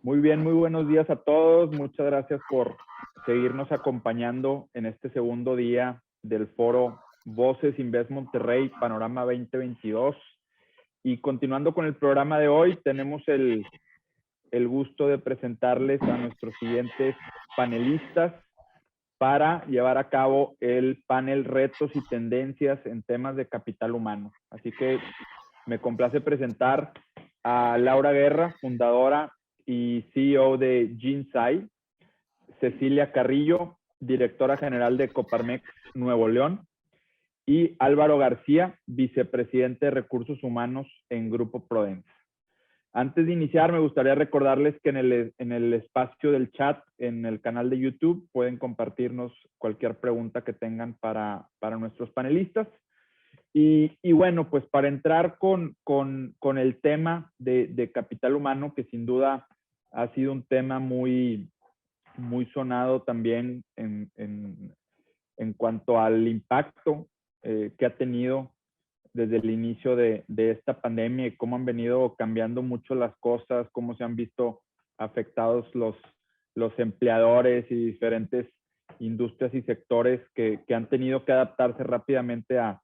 Muy bien, muy buenos días a todos. Muchas gracias por seguirnos acompañando en este segundo día del foro Voces Invest Monterrey Panorama 2022. Y continuando con el programa de hoy, tenemos el gusto de presentarles a nuestros siguientes panelistas para llevar a cabo el panel Retos y Tendencias en temas de capital humano. Así que me complace presentar a Laura Guerra, fundadora y CEO de GeneSci, Cecilia Carrillo, directora general de Coparmex Nuevo León, y Álvaro García, vicepresidente de Recursos Humanos en Grupo Prodensa. Antes de iniciar, me gustaría recordarles que en el espacio del chat, en el canal de YouTube, pueden compartirnos cualquier pregunta que tengan para nuestros panelistas. Y bueno, pues para entrar con el tema de capital humano, que sin duda ha sido un tema muy sonado también en cuanto al impacto que ha tenido desde el inicio de esta pandemia y cómo han venido cambiando mucho las cosas, cómo se han visto afectados los empleadores y diferentes industrias y sectores que han tenido que adaptarse rápidamente a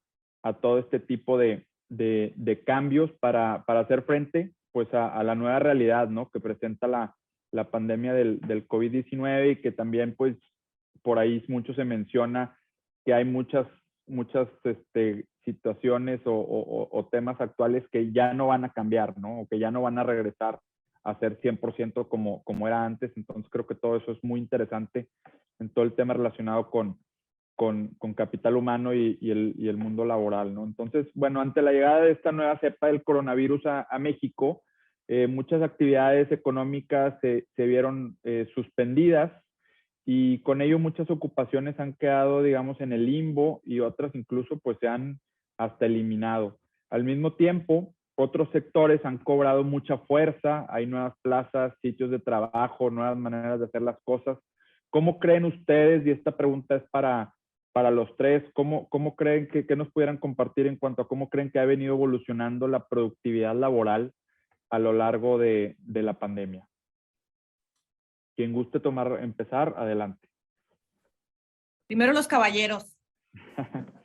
todo este tipo de cambios para hacer frente pues a la nueva realidad, ¿no?, que presenta la pandemia del COVID-19, y que también pues por ahí mucho se menciona que hay muchas situaciones o temas actuales que ya no van a cambiar, ¿no?, o que ya no van a regresar a ser 100% como era antes. Entonces creo que todo eso es muy interesante en todo el tema relacionado con capital humano y el mundo laboral, ¿no? Entonces, bueno, ante la llegada de esta nueva cepa del coronavirus a México, muchas actividades económicas se vieron suspendidas, y con ello muchas ocupaciones han quedado, digamos, en el limbo, y otras incluso pues se han hasta eliminado. Al mismo tiempo, otros sectores han cobrado mucha fuerza, hay nuevas plazas, sitios de trabajo, nuevas maneras de hacer las cosas. ¿Cómo creen ustedes, y esta pregunta es para los tres, cómo creen que nos pudieran compartir en cuanto a cómo creen que ha venido evolucionando la productividad laboral a lo largo de la pandemia? Quien guste empezar, adelante. Primero los caballeros.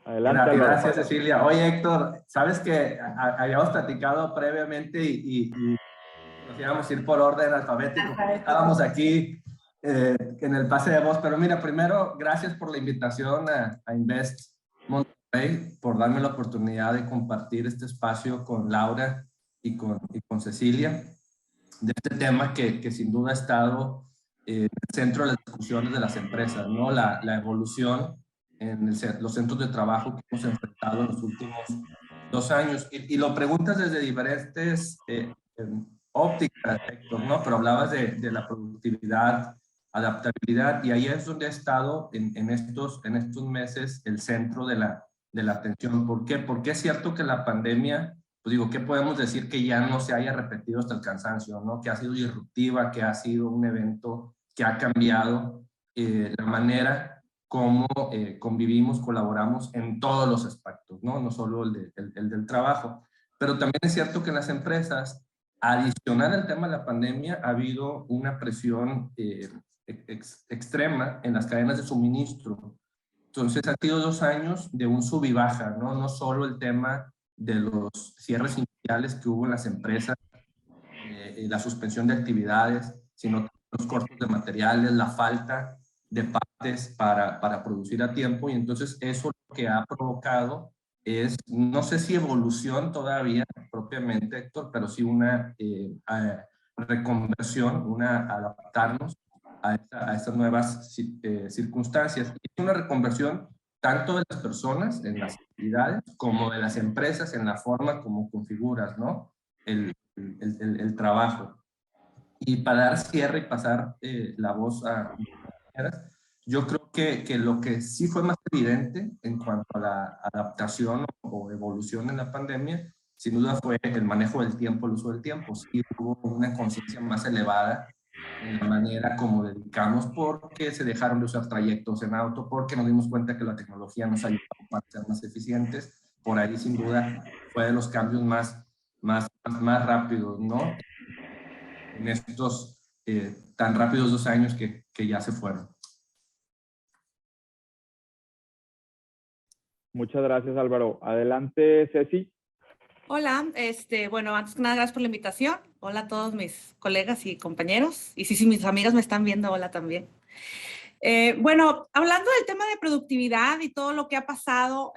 Adelante. Gracias, Cecilia. Oye, Héctor, sabes que habíamos platicado previamente y nos íbamos a ir por orden alfabético. Estábamos aquí en el pase de voz, pero mira, primero, gracias por la invitación a Invest Monterrey, por darme la oportunidad de compartir este espacio con Laura y con Cecilia, de este tema que sin duda ha estado en el centro de las discusiones de las empresas, ¿no? La evolución en los centros de trabajo que hemos enfrentado en los últimos 2 años. Y lo preguntas desde diferentes ópticas, Héctor, ¿no? Pero hablabas de la productividad, adaptabilidad, y ahí es donde ha estado en estos meses el centro de la atención. ¿Por qué? Porque es cierto que la pandemia, pues digo, ¿qué podemos decir que ya no se haya repetido hasta el cansancio, ¿no? Que ha sido disruptiva, que ha sido un evento que ha cambiado la manera como convivimos, colaboramos en todos los aspectos, ¿no? No solo el del trabajo. Pero también es cierto que en las empresas, adicional al tema de la pandemia, ha habido una presión extrema en las cadenas de suministro. Entonces, ha sido 2 años de un sub y baja, ¿no? No solo el tema de los cierres iniciales que hubo en las empresas, la suspensión de actividades, sino los cortes de materiales, la falta de partes para producir a tiempo. Y entonces eso lo que ha provocado es, no sé si evolución todavía propiamente, Héctor, pero sí una reconversión, adaptarnos a estas nuevas circunstancias. Y es una reconversión tanto de las personas en las actividades como de las empresas en la forma como configuras, ¿no?, el trabajo. Y para dar cierre y pasar la voz a yo creo que lo que sí fue más evidente en cuanto a la adaptación o evolución en la pandemia, sin duda fue el manejo del tiempo, el uso del tiempo. Sí hubo una conciencia más elevada en la manera como dedicamos, porque se dejaron de usar trayectos en auto, porque nos dimos cuenta que la tecnología nos ayudó para ser más eficientes. Por ahí sin duda fue de los cambios más rápidos, ¿no?, en estos tan rápidos 2 años que ya se fueron. Muchas gracias, Álvaro. Adelante, Ceci. Hola, bueno, antes que nada, gracias por la invitación. Hola a todos mis colegas y compañeros. Y sí, mis amigas me están viendo, hola también. Bueno, hablando del tema de productividad y todo lo que ha pasado,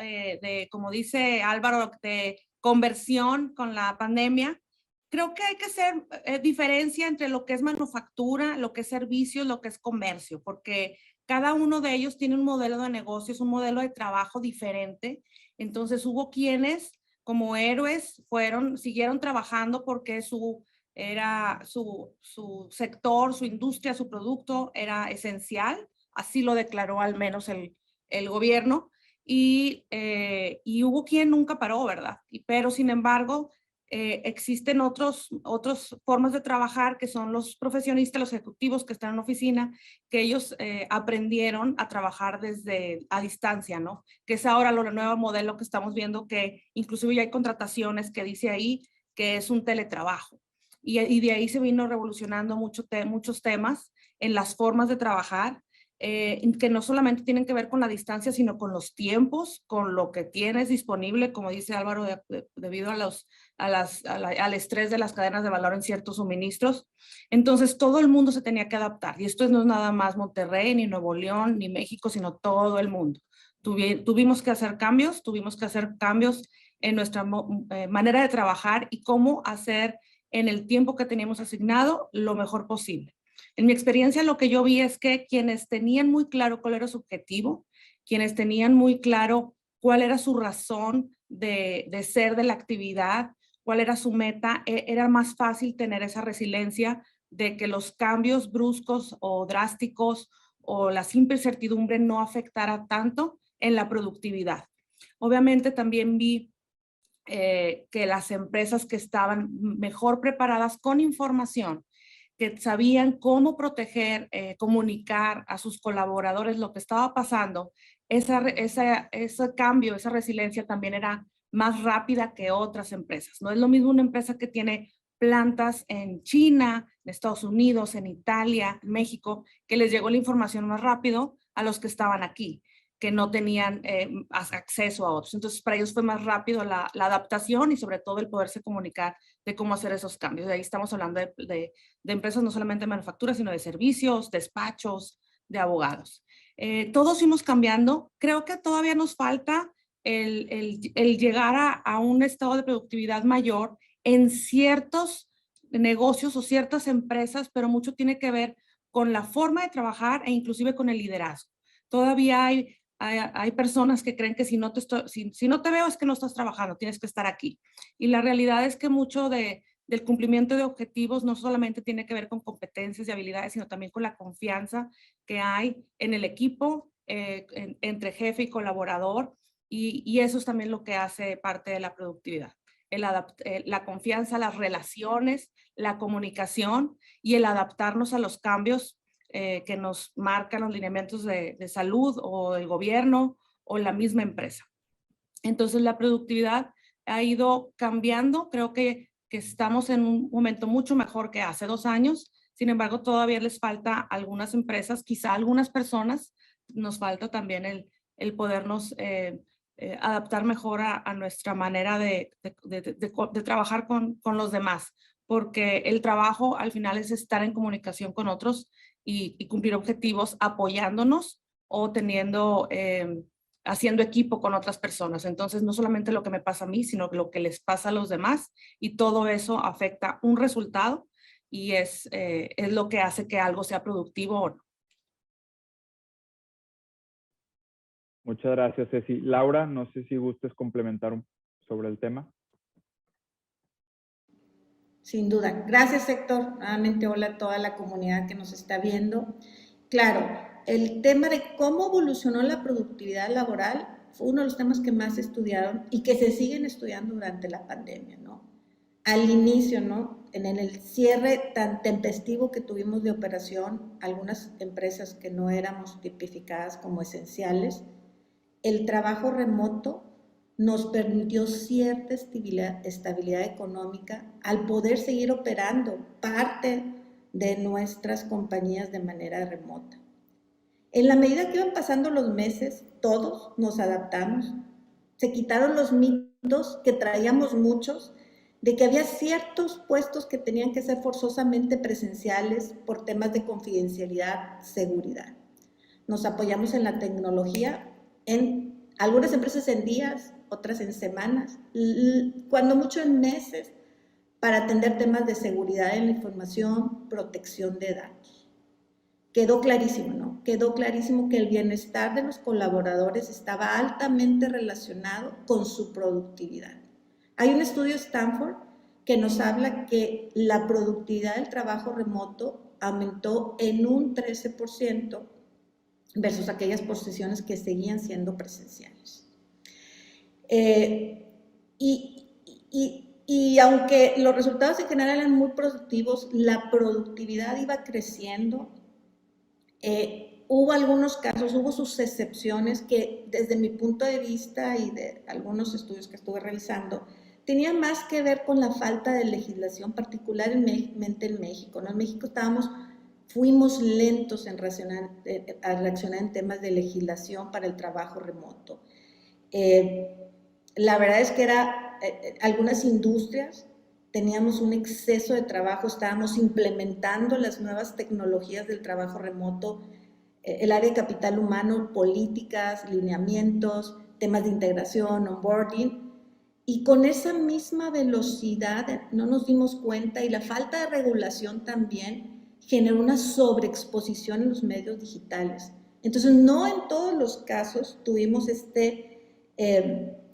como dice Álvaro, de conversión con la pandemia, creo que hay que hacer diferencia entre lo que es manufactura, lo que es servicios, lo que es comercio, porque cada uno de ellos tiene un modelo de negocios, un modelo de trabajo diferente. Entonces hubo quienes como héroes siguieron trabajando porque su sector, su industria, su producto era esencial, así lo declaró al menos el gobierno, y hubo quien nunca paró, ¿verdad? Pero sin embargo, existen otras formas de trabajar que son los profesionistas, los ejecutivos que están en oficina, que ellos aprendieron a trabajar a distancia, ¿no? Que es ahora el nuevo modelo que estamos viendo, que inclusive ya hay contrataciones que dice ahí que es un teletrabajo. Y de ahí se vino revolucionando muchos temas en las formas de trabajar, que no solamente tienen que ver con la distancia, sino con los tiempos, con lo que tienes disponible, como dice Álvaro, debido al estrés de las cadenas de valor en ciertos suministros. Entonces, todo el mundo se tenía que adaptar. Y esto no es nada más Monterrey, ni Nuevo León, ni México, sino todo el mundo. Tuvimos que hacer cambios en nuestra manera de trabajar y cómo hacer en el tiempo que teníamos asignado lo mejor posible. En mi experiencia, lo que yo vi es que quienes tenían muy claro cuál era su objetivo, quienes tenían muy claro cuál era su razón de ser de la actividad, cuál era su meta, era más fácil tener esa resiliencia de que los cambios bruscos o drásticos o la simple incertidumbre no afectara tanto en la productividad. Obviamente también vi que las empresas que estaban mejor preparadas con información, que sabían cómo proteger, comunicar a sus colaboradores lo que estaba pasando, ese cambio, esa resiliencia también era más rápida que otras empresas. No es lo mismo una empresa que tiene plantas en China, en Estados Unidos, en Italia, en México, que les llegó la información más rápido a los que estaban aquí, que no tenían acceso a otros. Entonces, para ellos fue más rápido la adaptación y sobre todo el poderse comunicar de cómo hacer esos cambios. De ahí estamos hablando de empresas no solamente de manufactura, sino de servicios, despachos, de abogados. Todos fuimos cambiando. Creo que todavía nos falta el llegar a un estado de productividad mayor en ciertos negocios o ciertas empresas, pero mucho tiene que ver con la forma de trabajar e inclusive con el liderazgo. Todavía hay personas que creen que si no te veo es que no estás trabajando, tienes que estar aquí. Y la realidad es que mucho del cumplimiento de objetivos no solamente tiene que ver con competencias y habilidades, sino también con la confianza que hay en el equipo, entre jefe y colaborador, y eso es también lo que hace parte de la productividad. La confianza, las relaciones, la comunicación y el adaptarnos a los cambios que nos marcan los lineamientos de salud o del gobierno o la misma empresa. Entonces la productividad ha ido cambiando. Creo que estamos en un momento mucho mejor que hace 2 años. Sin embargo, todavía les falta a algunas empresas, quizá a algunas personas, nos falta también el podernos adaptar mejor a nuestra manera de trabajar con los demás, porque el trabajo al final es estar en comunicación con otros y cumplir objetivos apoyándonos o haciendo equipo con otras personas. Entonces, no solamente lo que me pasa a mí, sino lo que les pasa a los demás, y todo eso afecta un resultado y es lo que hace que algo sea productivo o no. Muchas gracias, Ceci. Laura, no sé si gustes complementar sobre el tema. Sin duda. Gracias, Héctor. Nuevamente, hola a toda la comunidad que nos está viendo. Claro, el tema de cómo evolucionó la productividad laboral fue uno de los temas que más se estudiaron y que se siguen estudiando durante la pandemia, ¿no? Al inicio, ¿no? En el cierre tan tempestivo que tuvimos de operación, algunas empresas que no éramos tipificadas como esenciales, el trabajo remoto nos permitió cierta estabilidad económica al poder seguir operando parte de nuestras compañías de manera remota. En la medida que iban pasando los meses, todos nos adaptamos. Se quitaron los mitos que traíamos muchos de que había ciertos puestos que tenían que ser forzosamente presenciales por temas de confidencialidad, seguridad. Nos apoyamos en la tecnología, en algunas empresas en días, otras en semanas, cuando mucho en meses, para atender temas de seguridad en la información, protección de datos. Quedó clarísimo, ¿no? Quedó clarísimo que el bienestar de los colaboradores estaba altamente relacionado con su productividad. Hay un estudio Stanford que nos habla que la productividad del trabajo remoto aumentó en un 13% versus aquellas posiciones que seguían siendo presenciales. Y aunque los resultados en general eran muy productivos, la productividad iba creciendo. Hubo algunos casos, hubo sus excepciones que desde mi punto de vista y de algunos estudios que estuve revisando, tenía más que ver con la falta de legislación, particularmente en México, ¿no? En México fuimos lentos a reaccionar en temas de legislación para el trabajo remoto. La verdad es que algunas industrias teníamos un exceso de trabajo, estábamos implementando las nuevas tecnologías del trabajo remoto, el área de capital humano, políticas, lineamientos, temas de integración, onboarding, y con esa misma velocidad no nos dimos cuenta, y la falta de regulación también generó una sobreexposición en los medios digitales. Entonces, no en todos los casos tuvimos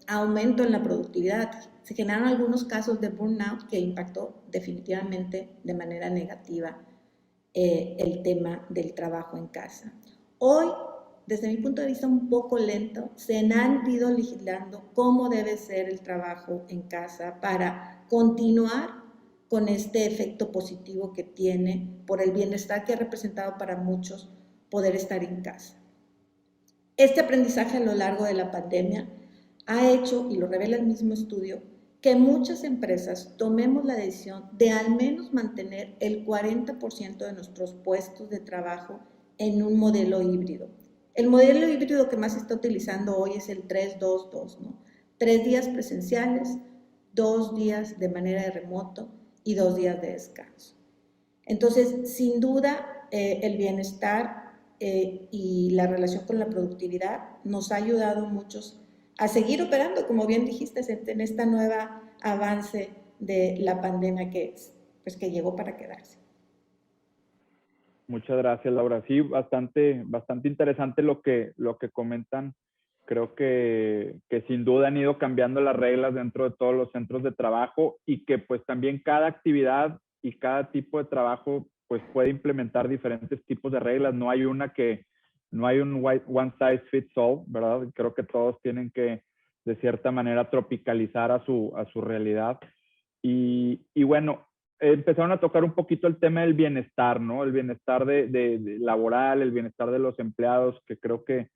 aumento en la productividad. Se generaron algunos casos de burnout que impactó definitivamente de manera negativa el tema del trabajo en casa. Hoy, desde mi punto de vista un poco lento, se han ido legislando cómo debe ser el trabajo en casa para continuar con este efecto positivo que tiene por el bienestar que ha representado para muchos poder estar en casa. Este aprendizaje a lo largo de la pandemia ha hecho, y lo revela el mismo estudio, que muchas empresas tomemos la decisión de al menos mantener el 40% de nuestros puestos de trabajo en un modelo híbrido. El modelo híbrido que más se está utilizando hoy es el 3-2-2, ¿no? 3 días presenciales, 2 días de manera de remoto y 2 días de descanso. Entonces, sin duda, el bienestar y la relación con la productividad nos ha ayudado muchos a seguir operando, como bien dijiste, en esta nueva avance de la pandemia que llegó para quedarse. Muchas gracias, Laura. Sí, bastante interesante lo que comentan. Creo que sin duda han ido cambiando las reglas dentro de todos los centros de trabajo, y que pues también cada actividad y cada tipo de trabajo pues puede implementar diferentes tipos de reglas. No hay un one size fits all, ¿verdad? Creo que todos tienen que, de cierta manera, tropicalizar a su realidad. Y bueno, empezaron a tocar un poquito el tema del bienestar, ¿no? El bienestar de laboral, el bienestar de los empleados, que creo que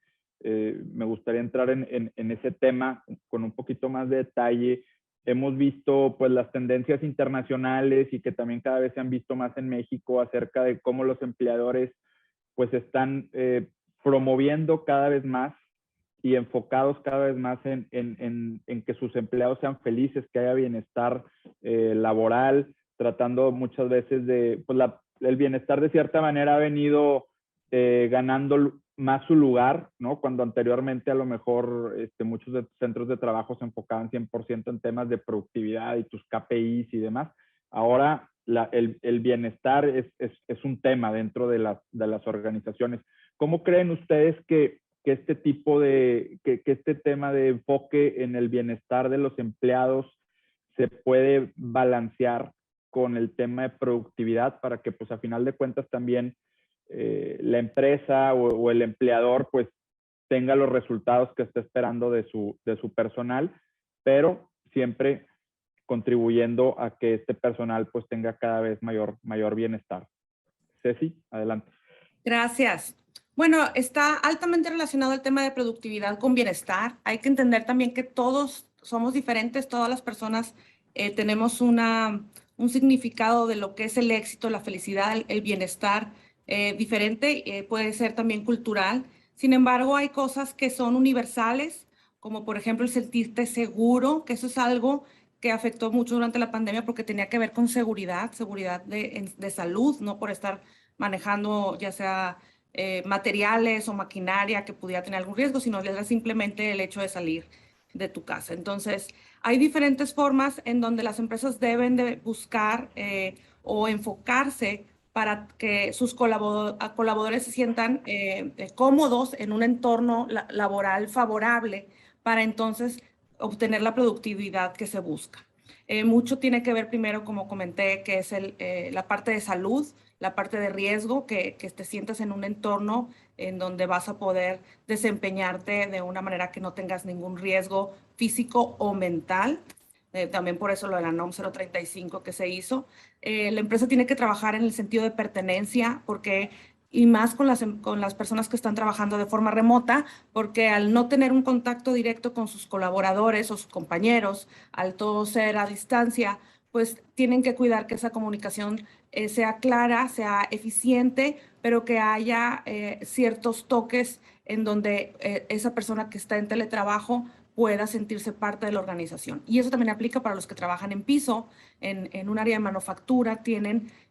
me gustaría entrar en ese tema con un poquito más de detalle. Hemos visto pues las tendencias internacionales, y que también cada vez se han visto más en México, acerca de cómo los empleadores pues están promoviendo cada vez más y enfocados cada vez más en que sus empleados sean felices, que haya bienestar laboral, tratando muchas veces de, pues el bienestar de cierta manera ha venido ganando más su lugar, ¿no? Cuando anteriormente a lo mejor muchos centros de trabajo se enfocaban 100% en temas de productividad y tus KPIs y demás. Ahora el bienestar es un tema dentro de las organizaciones. ¿Cómo creen ustedes que este tema de enfoque en el bienestar de los empleados se puede balancear con el tema de productividad, para que pues a final de cuentas también la empresa o el empleador pues tenga los resultados que está esperando de su personal, pero siempre contribuyendo a que este personal pues tenga cada vez mayor bienestar? Ceci, adelante. Gracias. Bueno, está altamente relacionado el tema de productividad con bienestar. Hay que entender también que todos somos diferentes, todas las personas tenemos una un significado de lo que es el éxito, la felicidad, el bienestar diferente, puede ser también cultural. Sin embargo, hay cosas que son universales, como por ejemplo el sentirte seguro, que eso es algo que afectó mucho durante la pandemia porque tenía que ver con seguridad de salud, no por estar manejando ya sea materiales o maquinaria que pudiera tener algún riesgo, sino era simplemente el hecho de salir de tu casa. Entonces, hay diferentes formas en donde las empresas deben de buscar o enfocarse para que sus colaboradores se sientan cómodos en un entorno laboral favorable para entonces obtener la productividad que se busca. Mucho tiene que ver primero, como comenté, que es la parte de salud, la parte de riesgo, que te sientas en un entorno en donde vas a poder desempeñarte de una manera que no tengas ningún riesgo físico o mental. También por eso lo de la NOM 035 que se hizo. La empresa tiene que trabajar en el sentido de pertenencia, y más con las personas que están trabajando de forma remota, porque al no tener un contacto directo con sus colaboradores o sus compañeros, al todo ser a distancia, pues tienen que cuidar que esa comunicación sea clara, sea eficiente, pero que haya ciertos toques en donde esa persona que está en teletrabajo pueda sentirse parte de la organización. Y eso también aplica para los que trabajan en piso, en un área de manufactura,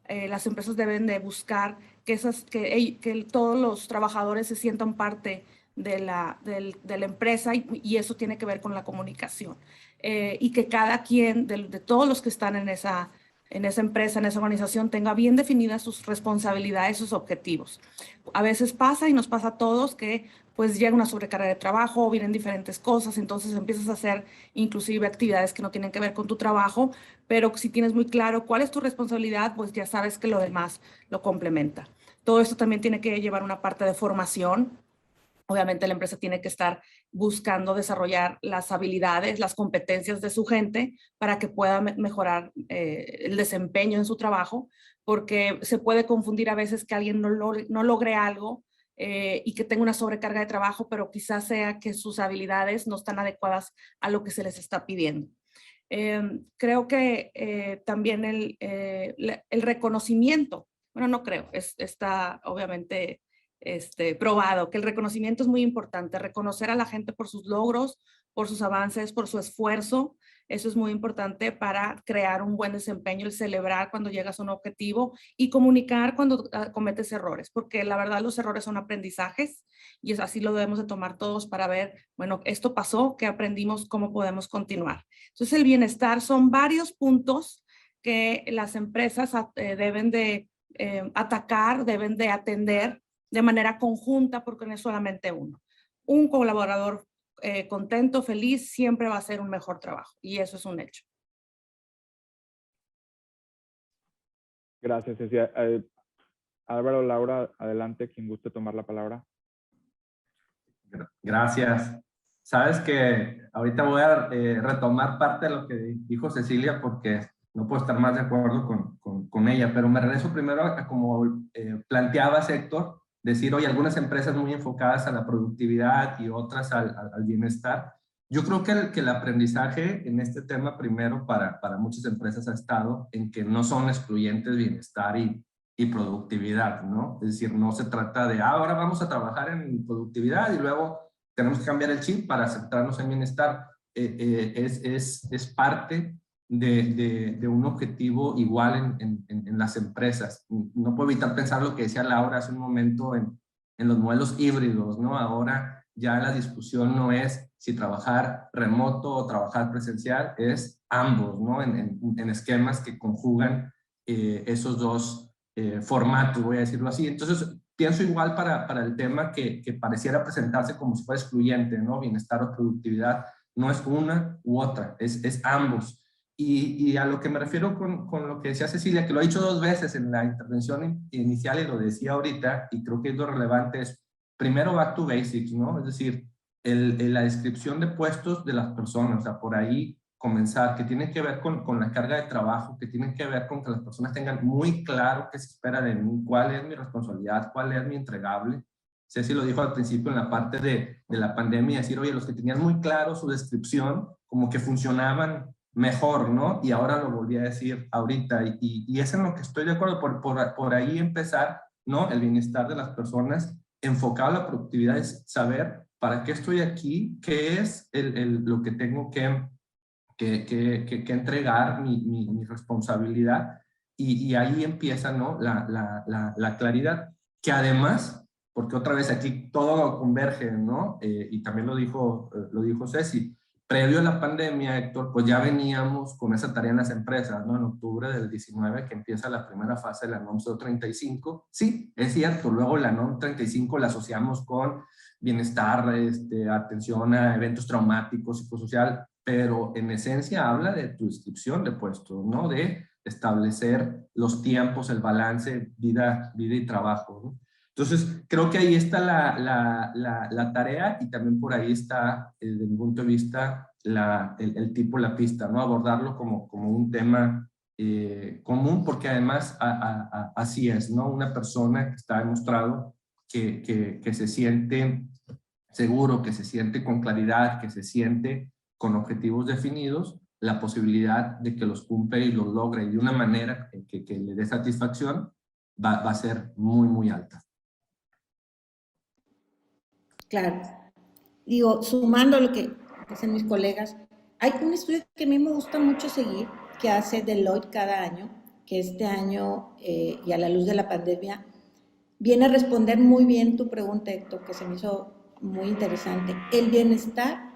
las empresas deben de buscar que todos los trabajadores se sientan parte de la empresa y eso tiene que ver con la comunicación. Y que cada quien, de todos los que están en esa empresa, en esa organización, tenga bien definidas sus responsabilidades, sus objetivos. A veces pasa, y nos pasa a todos, que pues llega una sobrecarga de trabajo, vienen diferentes cosas, entonces empiezas a hacer inclusive actividades que no tienen que ver con tu trabajo, pero si tienes muy claro cuál es tu responsabilidad, pues ya sabes que lo demás lo complementa. Todo esto también tiene que llevar una parte de formación. Obviamente la empresa tiene que estar buscando desarrollar las habilidades, las competencias de su gente para que pueda mejorar el desempeño en su trabajo, porque se puede confundir a veces que alguien no logre algo y que tenga una sobrecarga de trabajo, pero quizás sea que sus habilidades no están adecuadas a lo que se les está pidiendo. Creo que también el reconocimiento, bueno, no creo, está obviamente probado que el reconocimiento es muy importante, reconocer a la gente por sus logros, por sus avances, por su esfuerzo. Eso es muy importante para crear un buen desempeño, el celebrar cuando llegas a un objetivo y comunicar cuando cometes errores, porque la verdad los errores son aprendizajes y así lo debemos de tomar todos para ver, bueno, esto pasó, ¿qué aprendimos? ¿Cómo podemos continuar? Entonces el bienestar son varios puntos que las empresas deben de atacar, deben de atender de manera conjunta, porque no es solamente uno. Un colaborador contento, feliz, siempre va a hacer un mejor trabajo, y eso es un hecho. Gracias, Cecilia. Álvaro, Laura, adelante, quien guste tomar la palabra. Gracias. Sabes que ahorita voy a retomar parte de lo que dijo Cecilia porque no puedo estar más de acuerdo con ella, pero me regreso primero a como planteaba Héctor, decir, oye, algunas empresas muy enfocadas a la productividad y otras al bienestar. Yo creo que el aprendizaje en este tema primero para muchas empresas ha estado en que no son excluyentes bienestar y productividad, ¿no? Es decir, no se trata de, ahora vamos a trabajar en productividad y luego tenemos que cambiar el chip para centrarnos en bienestar. Es parte de un objetivo igual en las empresas. No puedo evitar pensar lo que decía Laura hace un momento en los modelos híbridos, ¿no? Ahora ya la discusión no es si trabajar remoto o trabajar presencial, es ambos, ¿no? En esquemas que conjugan esos dos formatos, voy a decirlo así. Entonces, pienso igual para el tema que pareciera presentarse como si fuera excluyente, ¿no? Bienestar o productividad. No es una u otra, es ambos. Y a lo que me refiero con lo que decía Cecilia, que lo ha dicho 2 veces en la intervención inicial y lo decía ahorita, y creo que es lo relevante, es primero back to basics, ¿no? Es decir, la descripción de puestos de las personas, o sea, por ahí comenzar, que tiene que ver con la carga de trabajo, que tiene que ver con que las personas tengan muy claro qué se espera de mí, cuál es mi responsabilidad, cuál es mi entregable. Ceci lo dijo al principio en la parte de la pandemia, decir, oye, los que tenían muy claro su descripción, como que funcionaban mejor, ¿no? Y ahora lo volví a decir ahorita, y es en lo que estoy de acuerdo, por ahí empezar, ¿no? El bienestar de las personas, enfocado a la productividad, es saber para qué estoy aquí, qué es lo que tengo que entregar, mi responsabilidad, y ahí empieza, ¿no? La claridad, que además, porque otra vez aquí todo converge, ¿no? Y también lo dijo Ceci, previo a la pandemia, Héctor, pues ya veníamos con esa tarea en las empresas, ¿no? En octubre del 19, que empieza la primera fase de la NOM 035. Sí, es cierto, luego la NOM 35 la asociamos con bienestar, atención a eventos traumáticos, psicosocial, pero en esencia habla de tu descripción de puesto, ¿no? De establecer los tiempos, el balance, vida y trabajo, ¿no? Entonces, creo que ahí está la tarea, y también por ahí está, desde mi punto de vista, el tipo, la pista, ¿no? Abordarlo como un tema común, porque además así es, ¿no? Una persona que está demostrado que se siente seguro, que se siente con claridad, que se siente con objetivos definidos, la posibilidad de que los cumpla y los logre de una manera que le dé satisfacción va a ser muy, muy alta. Claro. Digo, sumando a lo que dicen mis colegas, hay un estudio que a mí me gusta mucho seguir, que hace Deloitte cada año, que este año, y a la luz de la pandemia, viene a responder muy bien tu pregunta, Héctor, que se me hizo muy interesante. El bienestar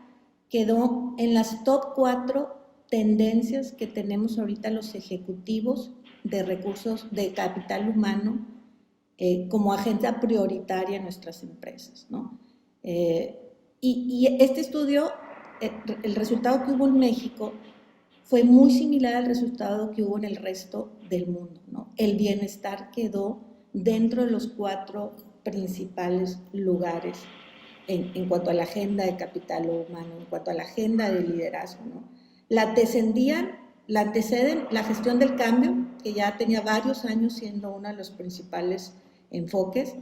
quedó en las top 4 tendencias que tenemos ahorita los ejecutivos de recursos de capital humano como agenda prioritaria en nuestras empresas, ¿no? Y este estudio, el resultado que hubo en México fue muy similar al resultado que hubo en el resto del mundo, ¿no? El bienestar quedó dentro de los 4 principales lugares en cuanto a la agenda de capital humano, en cuanto a la agenda de liderazgo, ¿no? La anteceden la gestión del cambio, que ya tenía varios años siendo uno de los principales enfoques,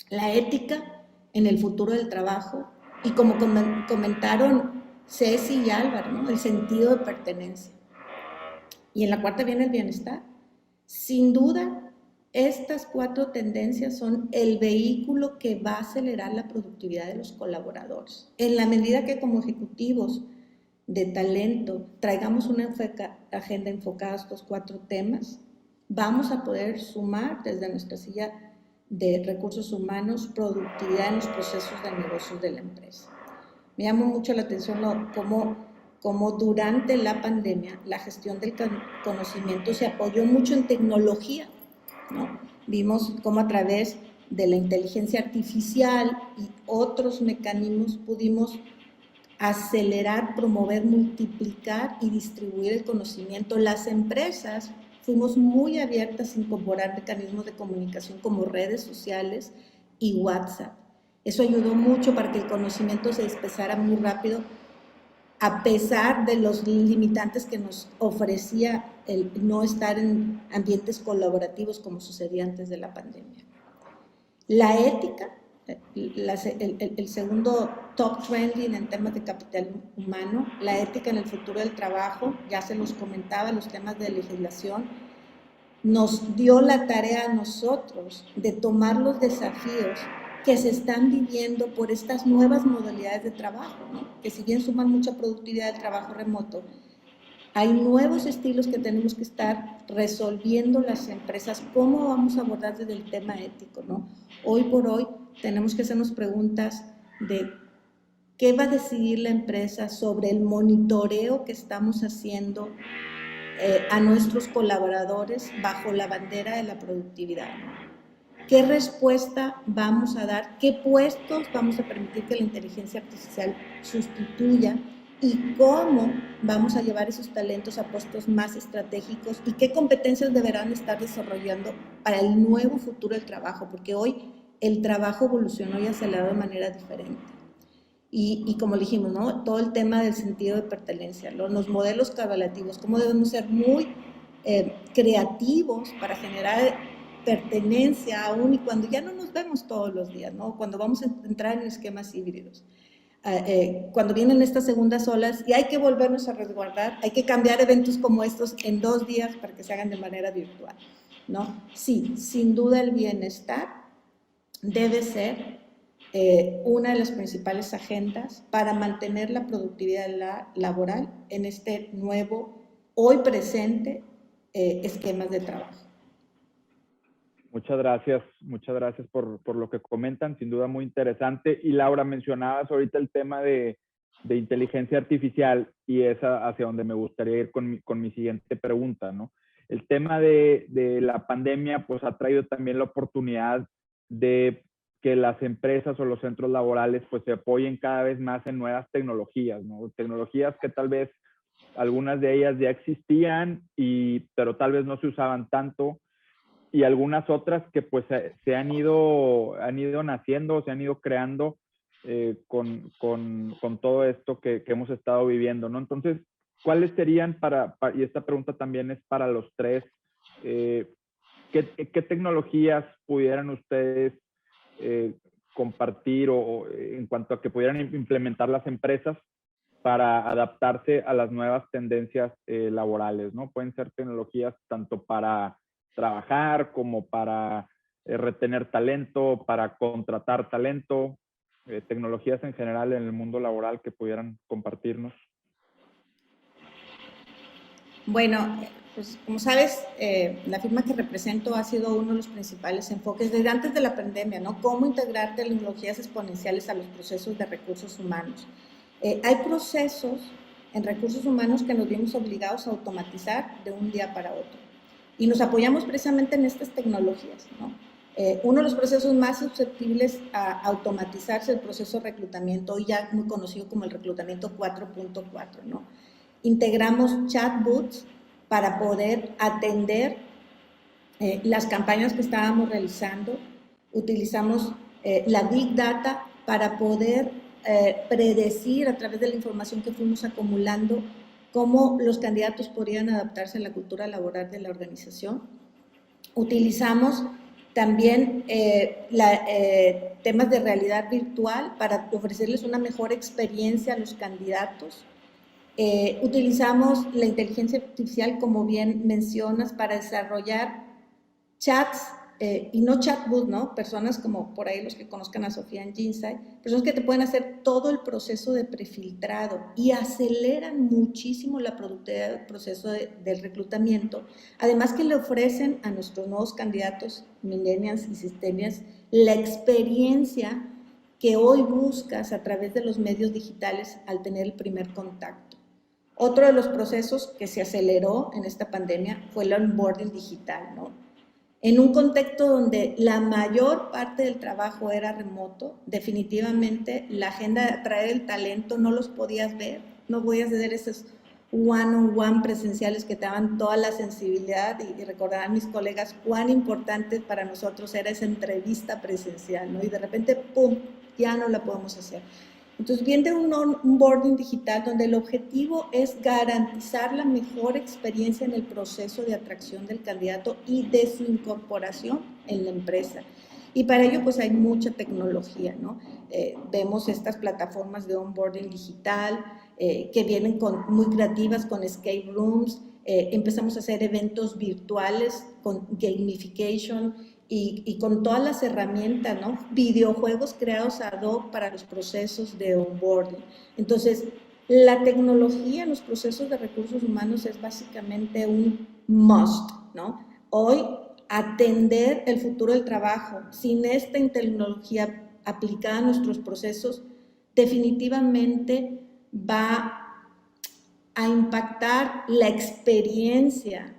la ética en el futuro del trabajo, y como comentaron Ceci y Álvaro, ¿no? El sentido de pertenencia. Y en la cuarta viene el bienestar. Sin duda, estas 4 tendencias son el vehículo que va a acelerar la productividad de los colaboradores. En la medida que como ejecutivos de talento traigamos una agenda enfocada a estos 4 temas, vamos a poder sumar desde nuestra silla de recursos humanos productividad en los procesos de negocios de la empresa. Me llamó mucho la atención cómo durante la pandemia la gestión del conocimiento se apoyó mucho en tecnología, ¿no? Vimos cómo a través de la inteligencia artificial y otros mecanismos pudimos acelerar, promover, multiplicar y distribuir el conocimiento. Las empresas fuimos muy abiertas a incorporar mecanismos de comunicación como redes sociales y WhatsApp. Eso ayudó mucho para que el conocimiento se dispersara muy rápido, a pesar de los limitantes que nos ofrecía el no estar en ambientes colaborativos como sucedía antes de la pandemia. La ética, el segundo top trending en temas de capital humano, la ética en el futuro del trabajo, ya se los comentaba, los temas de legislación, nos dio la tarea a nosotros de tomar los desafíos que se están viviendo por estas nuevas modalidades de trabajo, ¿no? Que si bien suman mucha productividad del trabajo remoto, hay nuevos estilos que tenemos que estar resolviendo las empresas. ¿Cómo vamos a abordar desde el tema ético, ¿no? Hoy por hoy tenemos que hacernos preguntas de qué va a decidir la empresa sobre el monitoreo que estamos haciendo a nuestros colaboradores bajo la bandera de la productividad, ¿no? ¿Qué respuesta vamos a dar? ¿Qué puestos vamos a permitir que la inteligencia artificial sustituya? ¿Y cómo vamos a llevar esos talentos a puestos más estratégicos? ¿Y qué competencias deberán estar desarrollando para el nuevo futuro del trabajo? Porque hoy el trabajo evolucionó y aceleró de manera diferente. Y como dijimos, ¿no? Todo el tema del sentido de pertenencia, los modelos correlativos, cómo debemos ser muy creativos para generar pertenencia aún y cuando ya no nos vemos todos los días, ¿no? Cuando vamos a entrar en esquemas híbridos. cuando vienen estas segundas olas y hay que volvernos a resguardar, hay que cambiar eventos como estos en 2 días para que se hagan de manera virtual, ¿no? Sí, sin duda el bienestar debe ser una de las principales agendas para mantener la productividad laboral en este nuevo, hoy presente, esquemas de trabajo. Muchas gracias por lo que comentan, sin duda muy interesante. Y Laura, mencionabas ahorita el tema de inteligencia artificial y es hacia donde me gustaría ir con mi siguiente pregunta, ¿no? El tema de la pandemia pues ha traído también la oportunidad de que las empresas o los centros laborales pues se apoyen cada vez más en nuevas tecnologías, ¿no? Tecnologías que tal vez algunas de ellas ya existían, pero tal vez no se usaban tanto, y algunas otras que pues se han ido naciendo, se han ido creando con todo esto que hemos estado viviendo, ¿no? Entonces, ¿cuáles serían y esta pregunta también es para los tres, ¿qué tecnologías pudieran ustedes compartir o en cuanto a que pudieran implementar las empresas para adaptarse a las nuevas tendencias laborales, ¿no? Pueden ser tecnologías tanto para trabajar como para retener talento, para contratar talento, tecnologías en general en el mundo laboral que pudieran compartirnos. Bueno, pues como sabes, la firma que represento ha sido uno de los principales enfoques desde antes de la pandemia, ¿no? Cómo integrar tecnologías exponenciales a los procesos de recursos humanos. Hay procesos en recursos humanos que nos vimos obligados a automatizar de un día para otro. Y nos apoyamos precisamente en estas tecnologías, ¿no? Uno de los procesos más susceptibles a automatizarse es el proceso de reclutamiento, hoy ya muy conocido como el reclutamiento 4.4, ¿no? Integramos chatbots para poder atender las campañas que estábamos realizando. Utilizamos la Big Data para poder predecir a través de la información que fuimos acumulando cómo los candidatos podrían adaptarse a la cultura laboral de la organización. Utilizamos también temas de realidad virtual para ofrecerles una mejor experiencia a los candidatos. Utilizamos la inteligencia artificial, como bien mencionas, para desarrollar chats y no chatbots, ¿no? Personas como por ahí los que conozcan a Sofía en Ginsai, personas que te pueden hacer todo el proceso de prefiltrado y aceleran muchísimo la productividad del proceso del reclutamiento. Además que le ofrecen a nuestros nuevos candidatos, millennials y centennials, la experiencia que hoy buscas a través de los medios digitales al tener el primer contacto. Otro de los procesos que se aceleró en esta pandemia fue el onboarding digital, ¿no? En un contexto donde la mayor parte del trabajo era remoto, definitivamente la agenda de atraer el talento no los podías ver, no podías ver esos one-on-one presenciales que te daban toda la sensibilidad y recordarán mis colegas cuán importante para nosotros era esa entrevista presencial, ¿no? Y de repente, ¡pum!, ya no la podemos hacer. Entonces viene un onboarding digital donde el objetivo es garantizar la mejor experiencia en el proceso de atracción del candidato y de su incorporación en la empresa. Y para ello pues hay mucha tecnología, ¿no? Vemos estas plataformas de onboarding digital que vienen muy creativas con escape rooms, empezamos a hacer eventos virtuales con gamification, y con todas las herramientas, ¿no? Videojuegos creados ad hoc para los procesos de onboarding. Entonces, la tecnología en los procesos de recursos humanos es básicamente un must, ¿no? Hoy, atender el futuro del trabajo sin esta tecnología aplicada a nuestros procesos definitivamente va a impactar la experiencia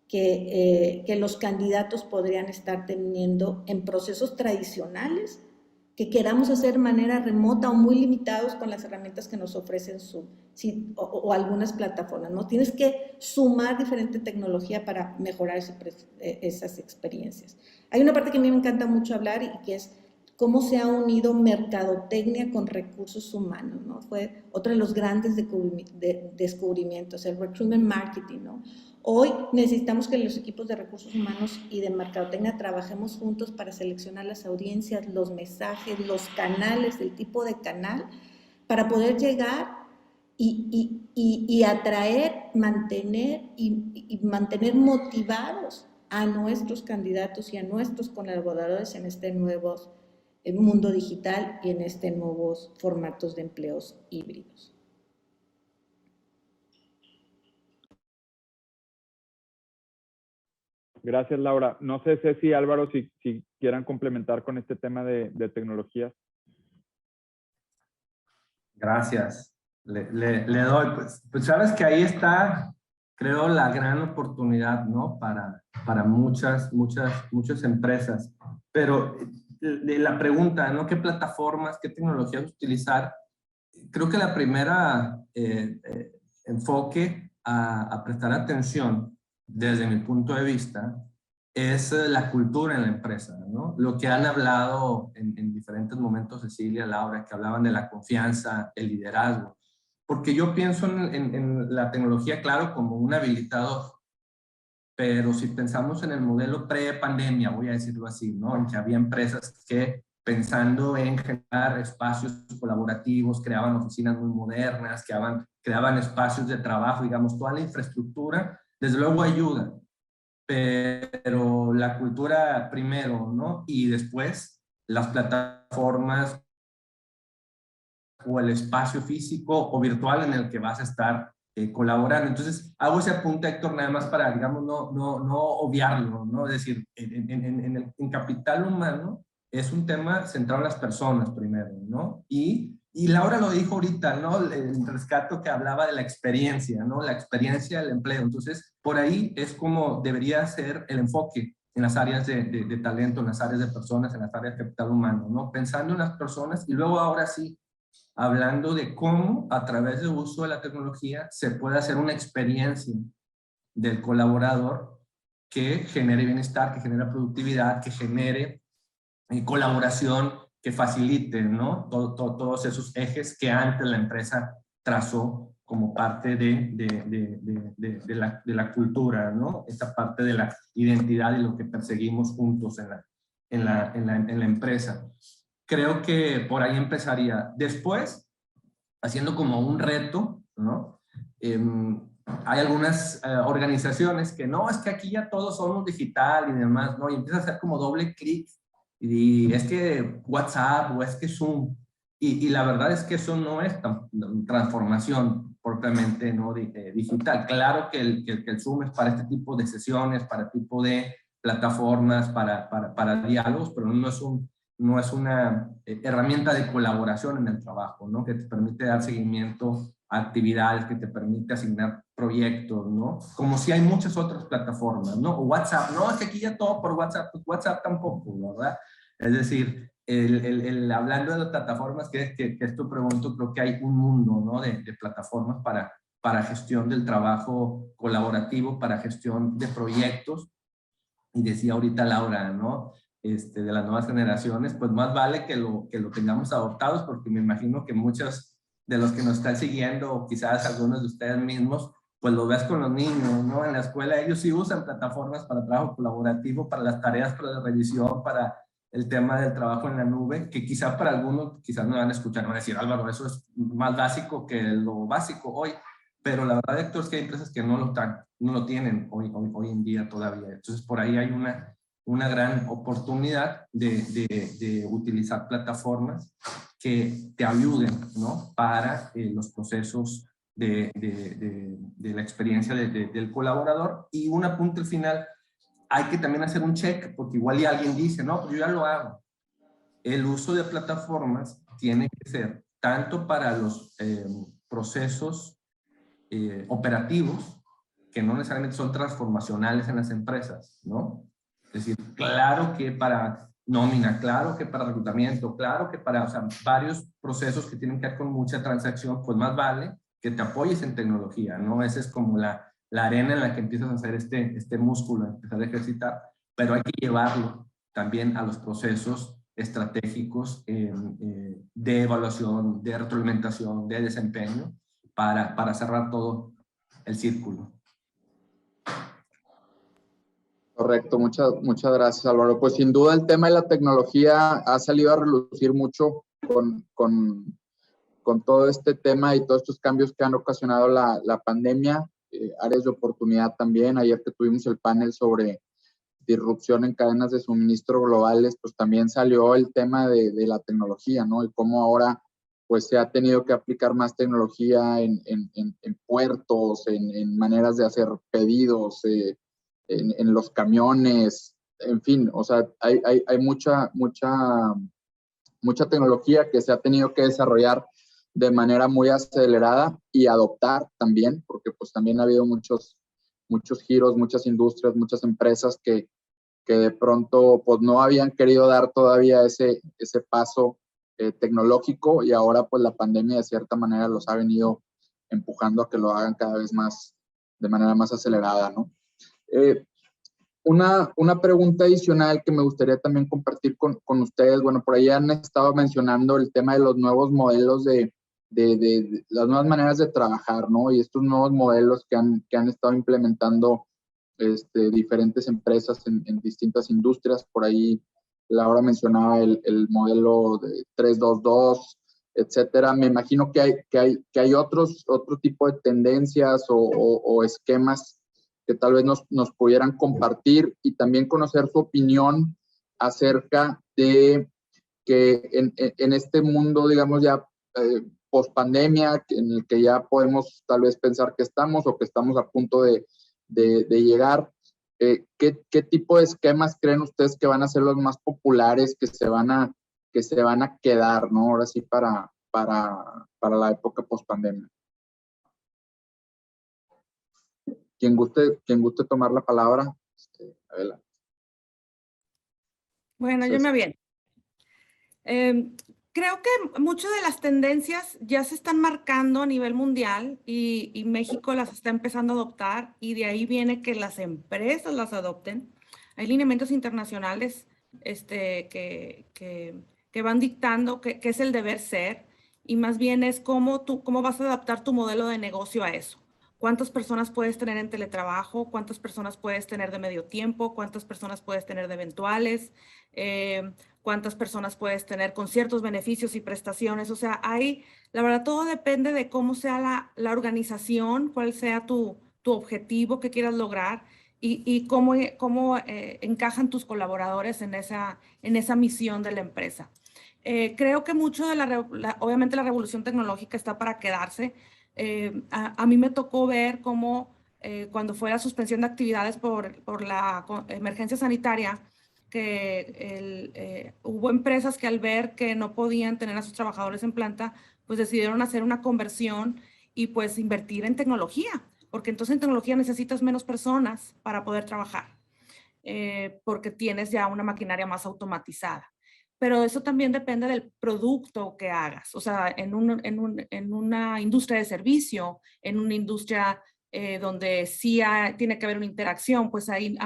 que los candidatos podrían estar teniendo en procesos tradicionales que queramos hacer de manera remota o muy limitados con las herramientas que nos ofrecen Zoom o algunas plataformas, ¿no? Tienes que sumar diferente tecnología para mejorar esas experiencias. Hay una parte que a mí me encanta mucho hablar y que es cómo se ha unido mercadotecnia con recursos humanos, ¿no? Fue otro de los grandes descubrimientos, el recruitment marketing, ¿no? Hoy necesitamos que los equipos de recursos humanos y de mercadotecnia trabajemos juntos para seleccionar las audiencias, los mensajes, los canales, el tipo de canal, para poder llegar y atraer, mantener y mantener motivados a nuestros candidatos y a nuestros colaboradores en este nuevo mundo digital y en este nuevos formatos de empleos híbridos. Gracias, Laura. No sé, Ceci, Álvaro, si quieran complementar con este tema de tecnologías. Gracias. Le doy, pues sabes que ahí está, creo, la gran oportunidad, ¿no? Para muchas empresas. Pero la pregunta, ¿no? ¿Qué plataformas, qué tecnologías utilizar? Creo que la primera enfoque a prestar atención, desde mi punto de vista, es la cultura en la empresa, ¿no? Lo que han hablado en diferentes momentos Cecilia, Laura, que hablaban de la confianza, el liderazgo. Porque yo pienso en la tecnología, claro, como un habilitador. Pero si pensamos en el modelo pre-pandemia, voy a decirlo así, ¿no? En que había empresas que, pensando en generar espacios colaborativos, creaban oficinas muy modernas, creaban espacios de trabajo, digamos, toda la infraestructura, desde luego ayuda. Pero la cultura primero, ¿no? Y después las plataformas o el espacio físico o virtual en el que vas a estar colaborando. Entonces, hago ese apunte, Héctor, nada más para, digamos, no obviarlo, ¿no? Es decir, en capital humano es un tema centrado en las personas primero, ¿no? Y Laura lo dijo ahorita, ¿no? El rescato que hablaba de la experiencia, ¿no? La experiencia del empleo. Entonces, por ahí es como debería ser el enfoque en las áreas de talento, en las áreas de personas, en las áreas de capital humano, ¿no? Pensando en las personas y luego ahora sí, hablando de cómo a través del uso de la tecnología se puede hacer una experiencia del colaborador que genere bienestar, que genere productividad, que genere colaboración, que facilite, ¿no? Todos esos ejes que antes la empresa trazó como parte de la cultura, ¿no? Esta parte de la identidad y lo que perseguimos juntos en la empresa. Creo que por ahí empezaría. Después, haciendo como un reto, ¿no? Hay algunas organizaciones que no, es que aquí ya todos somos digital y demás, ¿no? Y empieza a hacer como doble clic y es que WhatsApp o es que Zoom. Y la verdad es que eso no es transformación propiamente, ¿no? Digital. Claro que el Zoom es para este tipo de sesiones, para este tipo de plataformas, para diálogos, pero no es una herramienta de colaboración en el trabajo, ¿no? Que te permite dar seguimiento a actividades, que te permite asignar proyectos, ¿no? Como si hay muchas otras plataformas, ¿no? O WhatsApp, no, es que aquí ya todo por WhatsApp, pues WhatsApp tampoco, ¿verdad? Es decir, hablando de las plataformas, que esto pregunto, creo que hay un mundo, ¿no? De plataformas para gestión del trabajo colaborativo, para gestión de proyectos. Y decía ahorita Laura, ¿no? De las nuevas generaciones, pues más vale que lo tengamos adoptados, porque me imagino que muchos de los que nos están siguiendo, o quizás algunos de ustedes mismos, pues lo ves con los niños, ¿no? En la escuela ellos sí usan plataformas para trabajo colaborativo, para las tareas, para la revisión, para el tema del trabajo en la nube, que quizá para algunos, quizás me van a escuchar, me van a decir, Álvaro, eso es más básico que lo básico hoy. Pero la verdad, Héctor, es que hay empresas que no lo tienen hoy en día todavía. Entonces, por ahí hay una gran oportunidad de utilizar plataformas que te ayuden, ¿no? Para los procesos de la experiencia del colaborador. Y un apunte al final, hay que también hacer un check, porque igual y alguien dice, no, pues yo ya lo hago. El uso de plataformas tiene que ser tanto para los procesos operativos, que no necesariamente son transformacionales en las empresas, ¿no? Es decir, claro que para nómina, claro que para reclutamiento, claro que para, o sea, varios procesos que tienen que ver con mucha transacción, pues más vale que te apoyes en tecnología, ¿no? Esa es como la arena en la que empiezas a hacer este músculo, empezar a ejercitar, pero hay que llevarlo también a los procesos estratégicos de evaluación, de retroalimentación, de desempeño, para cerrar todo el círculo. Correcto, muchas gracias, Álvaro. Pues sin duda el tema de la tecnología ha salido a relucir mucho con con todo este tema y todos estos cambios que han ocasionado la pandemia, áreas de oportunidad también. Ayer que tuvimos el panel sobre disrupción en cadenas de suministro globales, pues también salió el tema de la tecnología, ¿no? Y cómo ahora pues se ha tenido que aplicar más tecnología en puertos, en maneras de hacer pedidos, en los camiones, en fin, o sea, hay mucha tecnología que se ha tenido que desarrollar de manera muy acelerada y adoptar también, porque pues también ha habido muchos giros, muchas industrias, muchas empresas que de pronto pues no habían querido dar todavía ese paso tecnológico, y ahora pues la pandemia de cierta manera los ha venido empujando a que lo hagan cada vez más, de manera más acelerada, ¿no? Una pregunta adicional que me gustaría también compartir con ustedes. Bueno, por ahí han estado mencionando el tema de los nuevos modelos de las nuevas maneras de trabajar, ¿no? Y estos nuevos modelos que han estado implementando diferentes empresas en distintas industrias. Por ahí Laura mencionaba el modelo de 3-2-2, etcétera. Me imagino que hay otro tipo de tendencias o esquemas que tal vez nos pudieran compartir, y también conocer su opinión acerca de que en este mundo, digamos, ya post pandemia, en el que ya podemos tal vez pensar que estamos o que estamos a punto de llegar, ¿qué tipo de esquemas creen ustedes que van a ser los más populares, que se van a quedar, ¿no? Ahora sí, para la época post pandemia. Quien guste tomar la palabra, adelante. Bueno, yo me aviento. Creo que muchas de las tendencias ya se están marcando a nivel mundial y México las está empezando a adoptar, y de ahí viene que las empresas las adopten. Hay lineamientos internacionales que van dictando qué es el deber ser, y más bien es cómo vas a adaptar tu modelo de negocio a eso. ¿Cuántas personas puedes tener en teletrabajo? ¿Cuántas personas puedes tener de medio tiempo? ¿Cuántas personas puedes tener de eventuales? ¿Cuántas personas puedes tener con ciertos beneficios y prestaciones? O sea, la verdad, todo depende de cómo sea la organización, cuál sea tu objetivo que quieras lograr, y cómo encajan tus colaboradores en esa misión de la empresa. Creo que mucho obviamente la revolución tecnológica está para quedarse. A mí me tocó ver cómo cuando fue la suspensión de actividades por la emergencia sanitaria, que hubo empresas que al ver que no podían tener a sus trabajadores en planta, pues decidieron hacer una conversión y pues invertir en tecnología, porque entonces en tecnología necesitas menos personas para poder trabajar, porque tienes ya una maquinaria más automatizada. Pero eso también depende del producto que hagas. O sea, en una industria de servicio, en una industria donde sí tiene que haber una interacción, pues ahí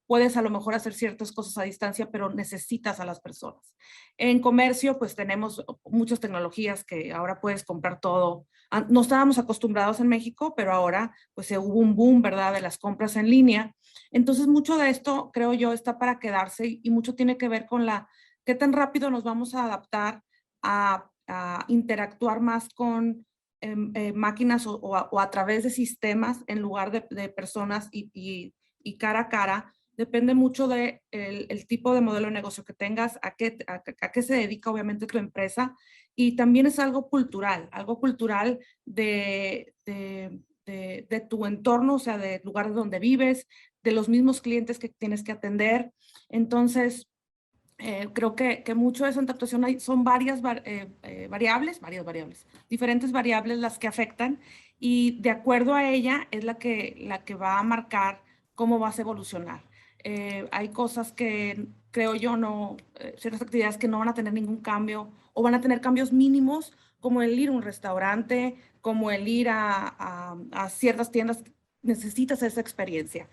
puedes a lo mejor hacer ciertas cosas a distancia, pero necesitas a las personas. En comercio, pues tenemos muchas tecnologías que ahora puedes comprar todo. No estábamos acostumbrados en México, pero ahora pues hubo un boom, ¿verdad?, de las compras en línea. Entonces, mucho de esto, creo yo, está para quedarse, y mucho tiene que ver con qué tan rápido nos vamos a adaptar a interactuar más con máquinas o a través de sistemas en lugar de personas y cara a cara. Depende mucho del tipo de modelo de negocio que tengas, a qué se dedica obviamente tu empresa, y también es algo cultural de tu entorno, o sea, del lugar donde vives, de los mismos clientes que tienes que atender. Entonces, creo que mucho de esa adaptación son varias variables, diferentes variables las que afectan, y de acuerdo a ella es la que va a marcar cómo vas a evolucionar. Hay cosas que creo yo ciertas actividades que no van a tener ningún cambio, o van a tener cambios mínimos, como el ir a un restaurante, como el ir a ciertas tiendas. Necesitas esa experiencia.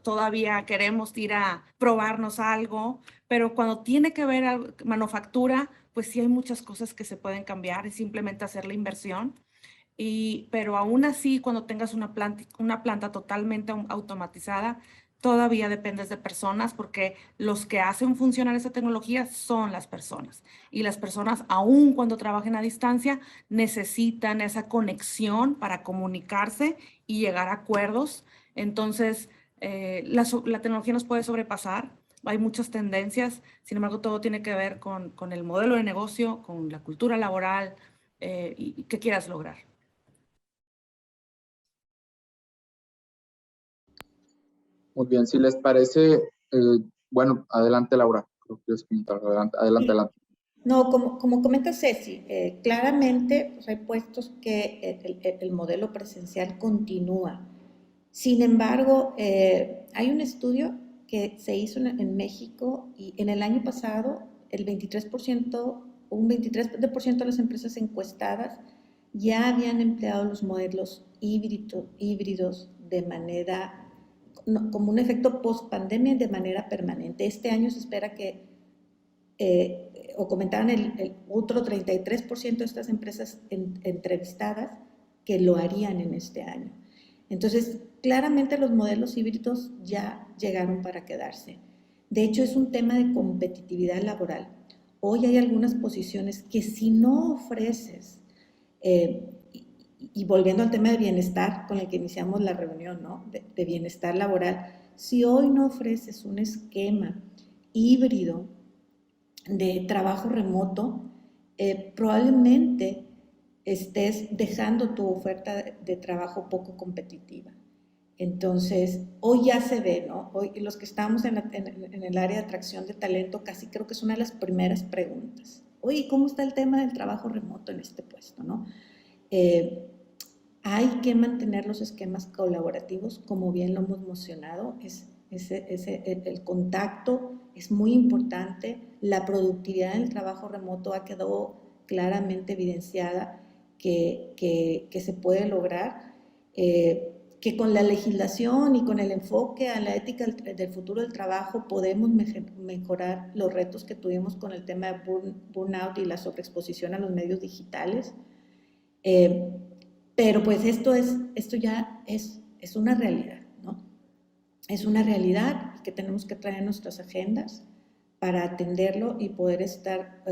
Todavía queremos ir a probarnos algo, pero cuando tiene que ver manufactura, pues sí hay muchas cosas que se pueden cambiar, y simplemente hacer la inversión. Pero aún así, cuando tengas una planta totalmente automatizada, todavía dependes de personas, porque los que hacen funcionar esa tecnología son las personas. Y las personas, aun cuando trabajen a distancia, necesitan esa conexión para comunicarse y llegar a acuerdos. Entonces, la tecnología nos puede sobrepasar. Hay muchas tendencias, sin embargo, todo tiene que ver con el modelo de negocio, con la cultura laboral y qué quieras lograr. Muy bien, si les parece, bueno, adelante Laura, creo que es comentar, adelante. No, como comenta Ceci, claramente pues, hay puestos que el modelo presencial continúa. Sin embargo, hay un estudio que se hizo en México y en el año pasado un 23% de las empresas encuestadas ya habían empleado los modelos híbridos de manera, como un efecto post-pandemia de manera permanente. Este año se espera que o comentaban el otro 33% de estas empresas entrevistadas que lo harían en este año. Entonces, claramente los modelos híbridos ya llegaron para quedarse. De hecho, es un tema de competitividad laboral. Hoy hay algunas posiciones que si no ofreces, y volviendo al tema de bienestar con el que iniciamos la reunión, ¿no? de bienestar laboral, si hoy no ofreces un esquema híbrido de trabajo remoto, probablemente estés dejando tu oferta de trabajo poco competitiva. Entonces, hoy ya se ve, ¿no? Hoy los que estamos en el área de atracción de talento, casi creo que es una de las primeras preguntas. Oye, ¿cómo está el tema del trabajo remoto en este puesto, no? Hay que mantener los esquemas colaborativos, como bien lo hemos mencionado, el contacto es muy importante. La productividad en el trabajo remoto ha quedado claramente evidenciada que se puede lograr, que con la legislación y con el enfoque a la ética del futuro del trabajo podemos mejorar los retos que tuvimos con el tema de burnout y la sobreexposición a los medios digitales. Pero pues esto ya es una realidad, ¿no? Es una realidad que tenemos que traer en nuestras agendas para atenderlo y poder estar